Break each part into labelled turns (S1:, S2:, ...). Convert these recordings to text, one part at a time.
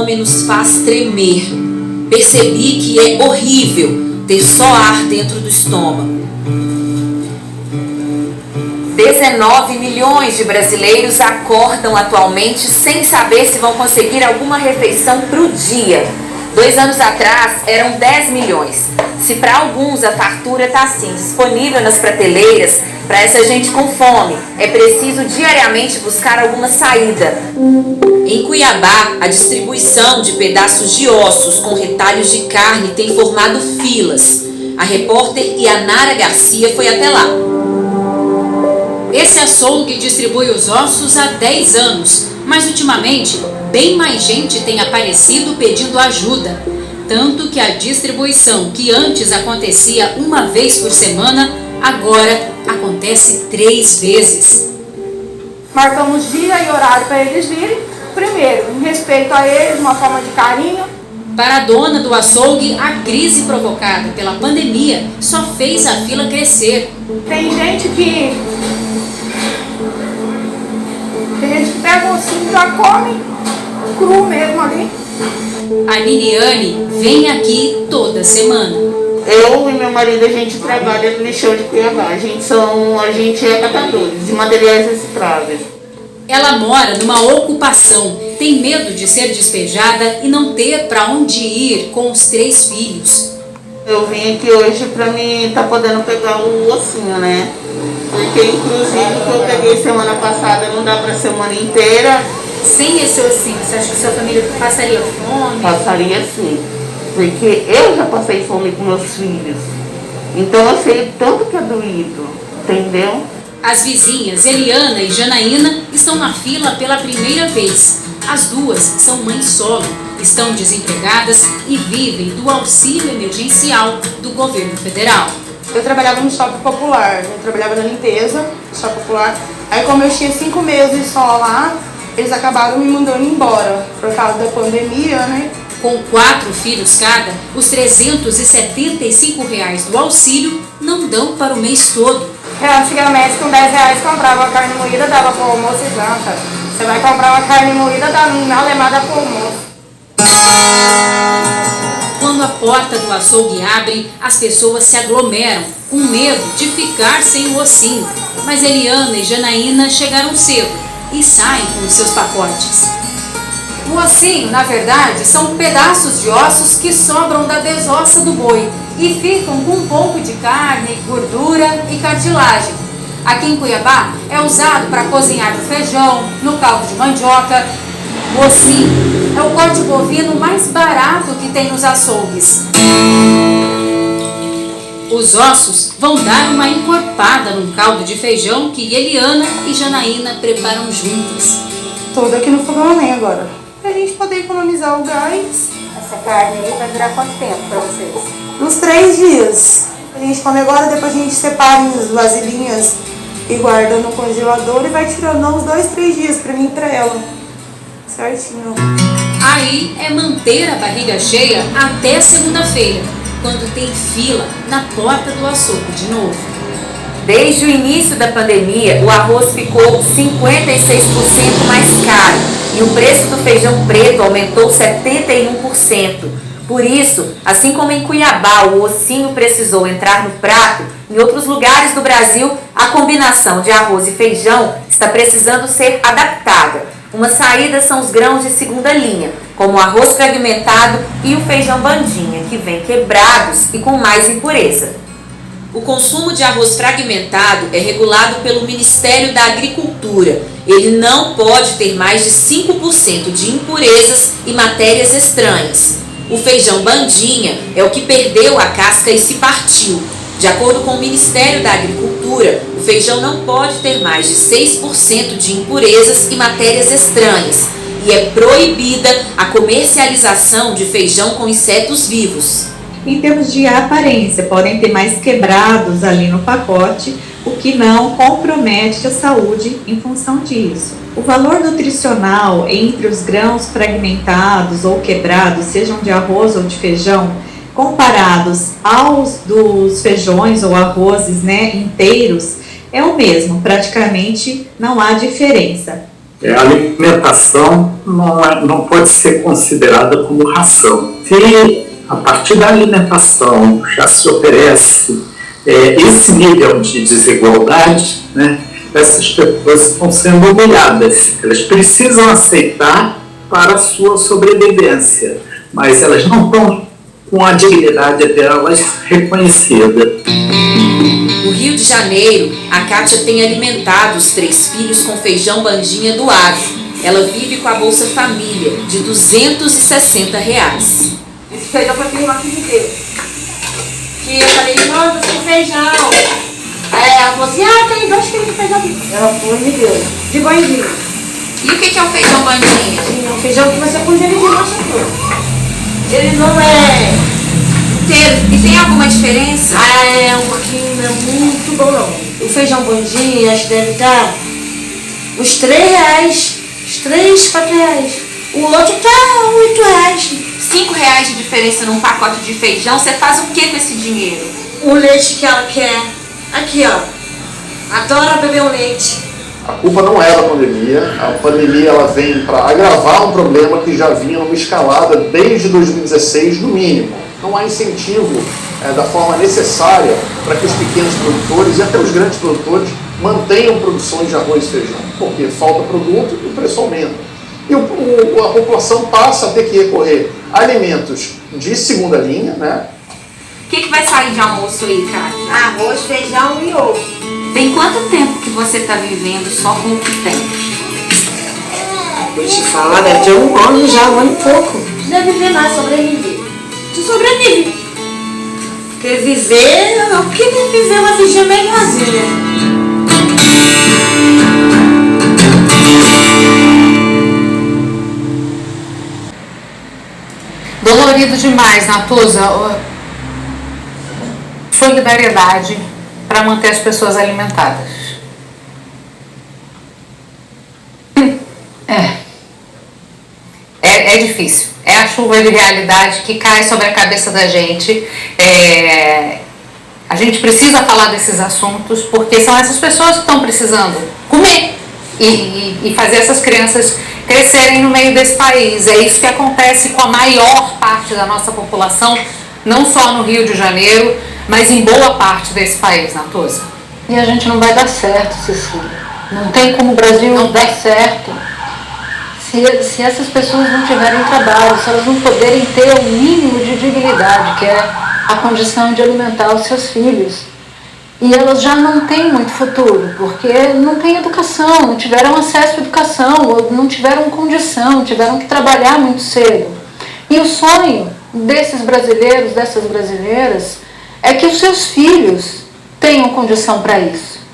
S1: nome nos faz tremer. Percebi que é horrível ter só ar dentro do estômago. 19 milhões de brasileiros acordam atualmente sem saber se vão conseguir alguma refeição para o dia. 2 anos atrás eram 10 milhões. Se para alguns a fartura está assim disponível nas prateleiras, para essa gente com fome é preciso diariamente buscar alguma saída. Em Cuiabá, a distribuição de pedaços de ossos com retalhos de carne tem formado filas. A repórter Yanara Garcia foi até lá.
S2: Esse açougue distribui os ossos há 10 anos, mas ultimamente bem mais gente tem aparecido pedindo ajuda. Tanto que a distribuição, que antes acontecia uma vez por semana, agora acontece 3 vezes.
S3: Marcamos dia e horário para eles virem. Primeiro, em respeito a eles, uma forma de carinho.
S2: Para a dona do açougue, a crise provocada pela pandemia só fez a fila crescer.
S3: Tem gente que pega o ossinho e já come cru mesmo ali.
S2: A Liliane vem aqui toda semana.
S4: Eu e meu marido, a gente trabalha no lixão de Cuiabá. A gente é catadores de materiais recicláveis.
S2: Ela mora numa ocupação, tem medo de ser despejada e não ter para onde ir com os 3 filhos.
S4: Eu vim aqui hoje para mim estar podendo pegar o ossinho, né? Porque inclusive o que eu peguei semana passada não dá para a semana inteira.
S2: Sem esse ossinho, você acha que sua família passaria fome?
S4: Passaria sim, porque eu já passei fome com meus filhos. Então eu sei tanto que é doído, entendeu?
S2: As vizinhas Eliana e Janaína estão na fila pela primeira vez. As duas são mães solo, estão desempregadas e vivem do auxílio emergencial do governo federal.
S3: Eu trabalhava no shopping popular, eu trabalhava na limpeza do shopping popular. Aí como eu tinha 5 meses só lá, eles acabaram me mandando embora por causa da pandemia, né?
S2: Com 4 filhos cada, os R$ 375 do auxílio não dão para o mês todo.
S3: Antigamente com R$10 comprava uma carne moída, dava para o almoço e janta. Você vai comprar uma carne moída, dá na lemada para o almoço.
S2: Quando a porta do açougue abre, as pessoas se aglomeram, com medo de ficar sem o ossinho. Mas Eliana e Janaína chegaram cedo e saem com os seus pacotes. O ossinho, na verdade, são pedaços de ossos que sobram da desossa do boi e ficam com um pouco de carne, gordura e cartilagem. Aqui em Cuiabá é usado para cozinhar no feijão, no caldo de mandioca. O ossinho é o corte bovino mais barato que tem nos açougues. Os ossos vão dar uma encorpada num caldo de feijão que Eliana e Janaína preparam juntas.
S3: Tudo aqui no fogão a lenha agora. Pra gente poder economizar o gás.
S5: Essa carne aí vai durar quanto tempo pra vocês?
S3: Uns 3 dias. A gente come agora, depois a gente separa em vasilhinhas e guarda no congelador e vai tirando uns 2, 3 dias pra mim e pra ela. Certinho.
S2: Aí é manter a barriga cheia até segunda-feira, quando tem fila na porta do açougue de novo.
S1: Desde o início da pandemia, o arroz ficou 56% mais caro e o preço do feijão preto aumentou 71%. Por isso, assim como em Cuiabá o ossinho precisou entrar no prato, em outros lugares do Brasil a combinação de arroz e feijão está precisando ser adaptada. Uma saída são os grãos de segunda linha, como o arroz fragmentado e o feijão bandinha, que vem quebrados e com mais impureza. O consumo de arroz fragmentado é regulado pelo Ministério da Agricultura. Ele não pode ter mais de 5% de impurezas e matérias estranhas. O feijão bandinha é o que perdeu a casca e se partiu. De acordo com o Ministério da Agricultura, o feijão não pode ter mais de 6% de impurezas e matérias estranhas e é proibida a comercialização de feijão com insetos vivos.
S6: Em termos de aparência, podem ter mais quebrados ali no pacote, o que não compromete a saúde em função disso. O valor nutricional entre os grãos fragmentados ou quebrados, sejam de arroz ou de feijão, comparados aos dos feijões ou arrozes inteiros, é o mesmo, praticamente não há diferença.
S7: A alimentação não pode ser considerada como ração. Se a partir da alimentação já se oferece esse nível de desigualdade, né, essas pessoas estão sendo humilhadas. Elas precisam aceitar para a sua sobrevivência, mas elas não estão com a dignidade delas reconhecida.
S1: No Rio de Janeiro, a Kátia tem alimentado os 3 filhos com feijão bandinha do Ave. Ela vive com a Bolsa Família, de R$260.
S3: Esse feijão foi firma aqui de Deus. Que eu falei, nossa, tem feijão. Aí ela falou assim, tem 2 quilos de feijão aqui. Ela foi e me deu, de bandinha.
S1: E o que é o feijão bandinha?
S3: É um feijão que você congela de nossa cor. Ele não é
S1: Inteiro. E tem alguma diferença?
S3: um pouquinho, não é muito bom não. O feijão bandinha, acho que deve dar uns R$3, uns 3, R$4. O outro tá R$8.
S1: R$5 de diferença num pacote de feijão, você faz o que com esse dinheiro?
S3: O leite que ela quer. Aqui, ó. Adora beber o leite.
S8: A culpa não é da pandemia. A pandemia ela vem para agravar um problema que já vinha numa escalada desde 2016, no mínimo. Não há incentivo da forma necessária para que os pequenos produtores e até os grandes produtores mantenham produções de arroz e feijão, porque falta produto e o preço aumenta. E a população passa a ter que recorrer a alimentos de segunda linha, né?
S1: O que vai sair de almoço aí, Kátia?
S3: Arroz, feijão e ovo.
S1: Tem quanto tempo que você está vivendo só com o que tem?
S3: Vou te falar, deve ter 1 ano já, 1 ano e pouco. Deve viver mais, sobreviver. Tu sobrevive. Porque viver, o que viver uma vida melhorzinha.
S9: Dolorido demais, Natuza. Solidariedade para manter as pessoas alimentadas. É difícil. É a chuva de realidade que cai sobre a cabeça da gente. A gente precisa falar desses assuntos porque são essas pessoas que estão precisando comer e fazer essas crianças crescerem no meio desse país. É isso que acontece com a maior parte da nossa população, não só no Rio de Janeiro, mas em boa parte desse país, Natuza.
S10: E a gente não vai dar certo, Cecília. Não tem como o Brasil não dar certo se essas pessoas não tiverem trabalho, se elas não poderem ter o mínimo de dignidade, que é a condição de alimentar os seus filhos. E elas já não têm muito futuro, porque não têm educação, não tiveram acesso à educação, ou não tiveram condição, tiveram que trabalhar muito cedo. E o sonho desses brasileiros, dessas brasileiras, é que os seus filhos tenham condição para isso.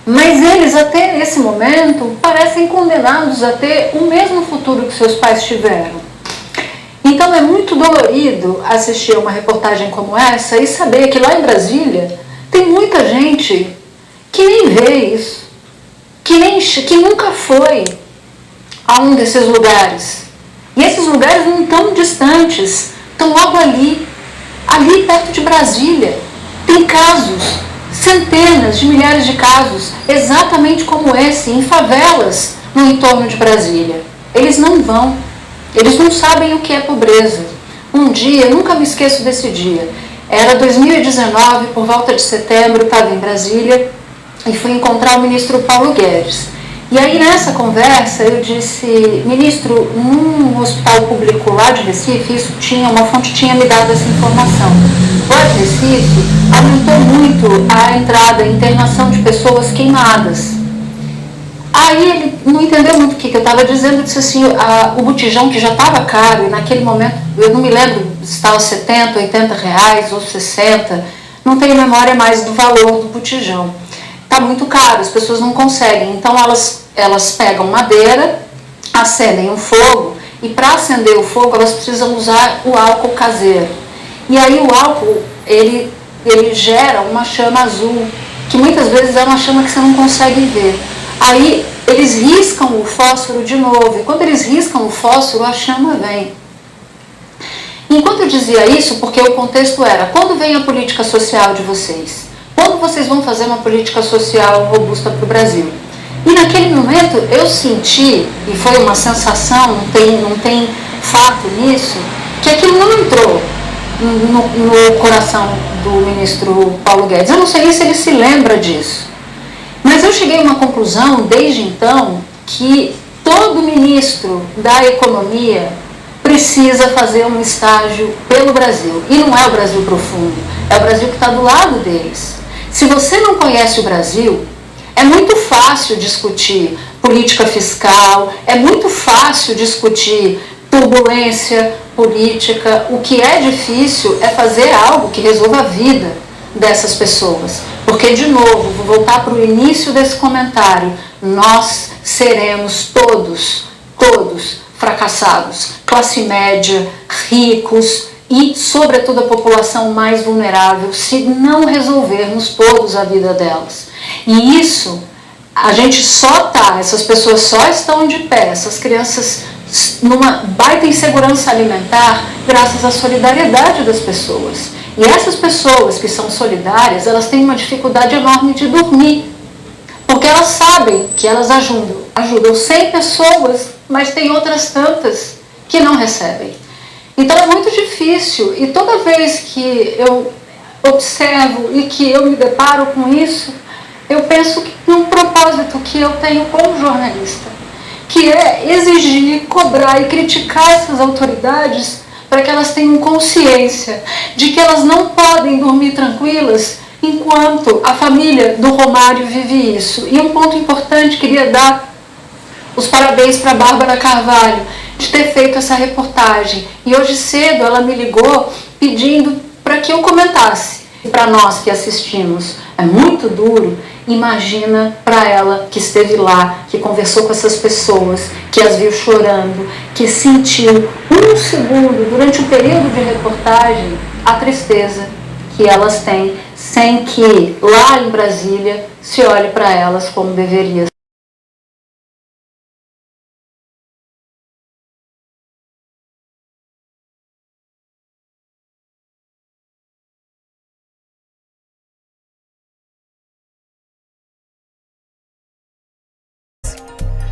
S10: Mas eles, até esse momento, parecem condenados a ter o mesmo futuro que seus pais tiveram. Então é muito dolorido assistir uma reportagem como essa e saber que lá em Brasília tem muita gente que nem vê isso, que nunca foi a um desses lugares. E esses lugares não estão distantes, estão logo ali perto de Brasília. Tem casos, centenas de milhares de casos, exatamente como esse, em favelas no entorno de Brasília. Eles não vão, eles não sabem o que é pobreza. Um dia, nunca me esqueço desse dia, era 2019, por volta de setembro, estava em Brasília e fui encontrar o ministro Paulo Guedes. E aí nessa conversa eu disse, ministro, num hospital público lá de Recife, uma fonte tinha me dado essa informação. Lá de Recife aumentou muito a entrada e internação de pessoas queimadas. Aí ele não entendeu muito o que eu estava dizendo, disse assim, o botijão que já estava caro, e naquele momento, eu não me lembro se estava 70, 80 reais ou 60, não tenho memória mais do valor do botijão. Está muito caro, as pessoas não conseguem, então elas pegam madeira, acendem um fogo, e para acender o fogo elas precisam usar o álcool caseiro. E aí o álcool, ele gera uma chama azul, que muitas vezes é uma chama que você não consegue ver. Aí eles riscam o fósforo de novo, e quando eles riscam o fósforo, a chama vem. Enquanto eu dizia isso, porque o contexto era, quando vem a política social de vocês? Quando vocês vão fazer uma política social robusta para o Brasil? E naquele momento eu senti, e foi uma sensação, não tem fato nisso, que aquilo não entrou no coração do ministro Paulo Guedes. Eu não sei nem se ele se lembra disso. Mas eu cheguei a uma conclusão, desde então, que todo ministro da economia precisa fazer um estágio pelo Brasil. E não é o Brasil profundo, é o Brasil que está do lado deles. Se você não conhece o Brasil, é muito fácil discutir política fiscal, é muito fácil discutir turbulência política. O que é difícil é fazer algo que resolva a vida dessas pessoas. Porque, de novo, vou voltar para o início desse comentário, nós seremos todos fracassados, classe média, ricos e, sobretudo, a população mais vulnerável, se não resolvermos todos a vida delas. E isso, a gente essas pessoas só estão de pé, essas crianças numa baita insegurança alimentar, graças à solidariedade das pessoas. E essas pessoas que são solidárias, elas têm uma dificuldade enorme de dormir, porque elas sabem que elas ajudam 100 pessoas, mas tem outras tantas que não recebem. Então é muito difícil, e toda vez que eu observo e que eu me deparo com isso, eu penso num propósito que eu tenho como jornalista, que é exigir, cobrar e criticar essas autoridades para que elas tenham consciência de que elas não podem dormir tranquilas enquanto a família do Romário vive isso. E um ponto importante, queria dar os parabéns para a Bárbara Carvalho de ter feito essa reportagem. E hoje cedo ela me ligou pedindo para que eu comentasse. E para nós que assistimos, é muito duro. Imagina para ela que esteve lá, que conversou com essas pessoas, que as viu chorando, que sentiu um segundo durante o período de reportagem a tristeza que elas têm, sem que lá em Brasília se olhe para elas como deveria.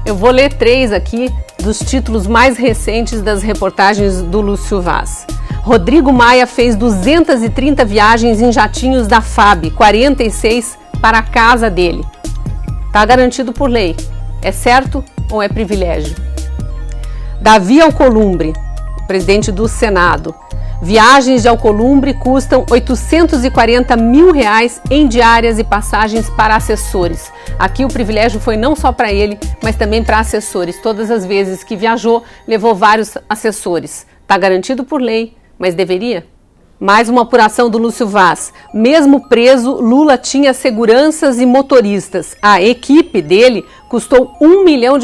S11: Eu vou ler 3 aqui dos títulos mais recentes das reportagens do Lúcio Vaz. Rodrigo Maia fez 230 viagens em jatinhos da FAB, 46 para a casa dele. Está garantido por lei. É certo ou é privilégio? Davi Alcolumbre, presidente do Senado. Viagens de Alcolumbre custam R$840 mil em diárias e passagens para assessores. Aqui o privilégio foi não só para ele, mas também para assessores. Todas as vezes que viajou, levou vários assessores. Está garantido por lei, mas deveria? Mais uma apuração do Lúcio Vaz. Mesmo preso, Lula tinha seguranças e motoristas. A equipe dele custou R$1 milhão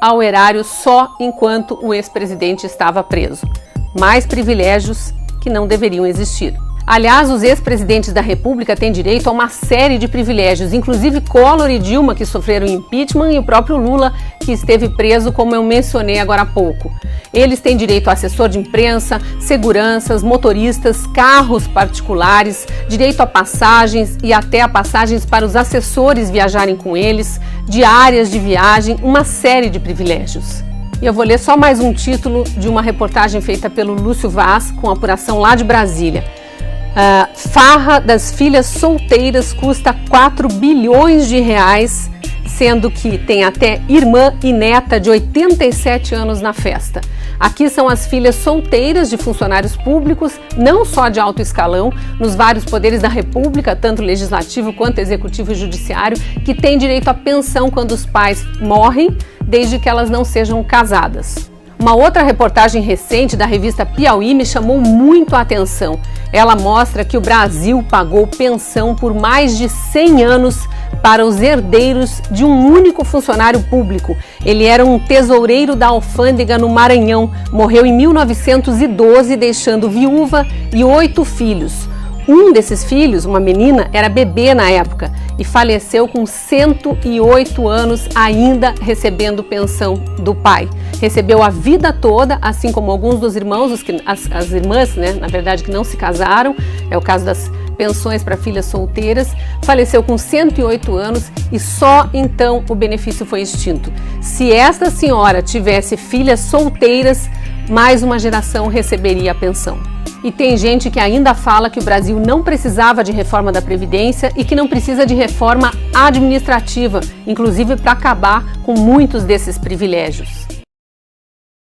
S11: ao erário só enquanto o ex-presidente estava preso. Mais privilégios que não deveriam existir. Aliás, os ex-presidentes da República têm direito a uma série de privilégios, inclusive Collor e Dilma, que sofreram impeachment, e o próprio Lula, que esteve preso, como eu mencionei agora há pouco. Eles têm direito a assessor de imprensa, seguranças, motoristas, carros particulares, direito a passagens e até a passagens para os assessores viajarem com eles, diárias de viagem, uma série de privilégios. E eu vou ler só mais um título de uma reportagem feita pelo Lúcio Vaz, com apuração lá de Brasília. Farra das filhas solteiras custa R$4 bilhões, sendo que tem até irmã e neta de 87 anos na festa. Aqui são as filhas solteiras de funcionários públicos, não só de alto escalão, nos vários poderes da República, tanto legislativo quanto executivo e judiciário, que têm direito à pensão quando os pais morrem, desde que elas não sejam casadas. Uma outra reportagem recente da revista Piauí me chamou muito a atenção. Ela mostra que o Brasil pagou pensão por mais de 100 anos para os herdeiros de um único funcionário público. Ele era um tesoureiro da alfândega no Maranhão, morreu em 1912, deixando viúva e 8 filhos. Um desses filhos, uma menina, era bebê na época e faleceu com 108 anos, ainda recebendo pensão do pai. Recebeu a vida toda, assim como alguns dos irmãos, as irmãs, né, na verdade, que não se casaram. É o caso das pensões para filhas solteiras, faleceu com 108 anos e só então o benefício foi extinto. Se esta senhora tivesse filhas solteiras, mais uma geração receberia a pensão. E tem gente que ainda fala que o Brasil não precisava de reforma da Previdência e que não precisa de reforma administrativa, inclusive para acabar com muitos desses privilégios.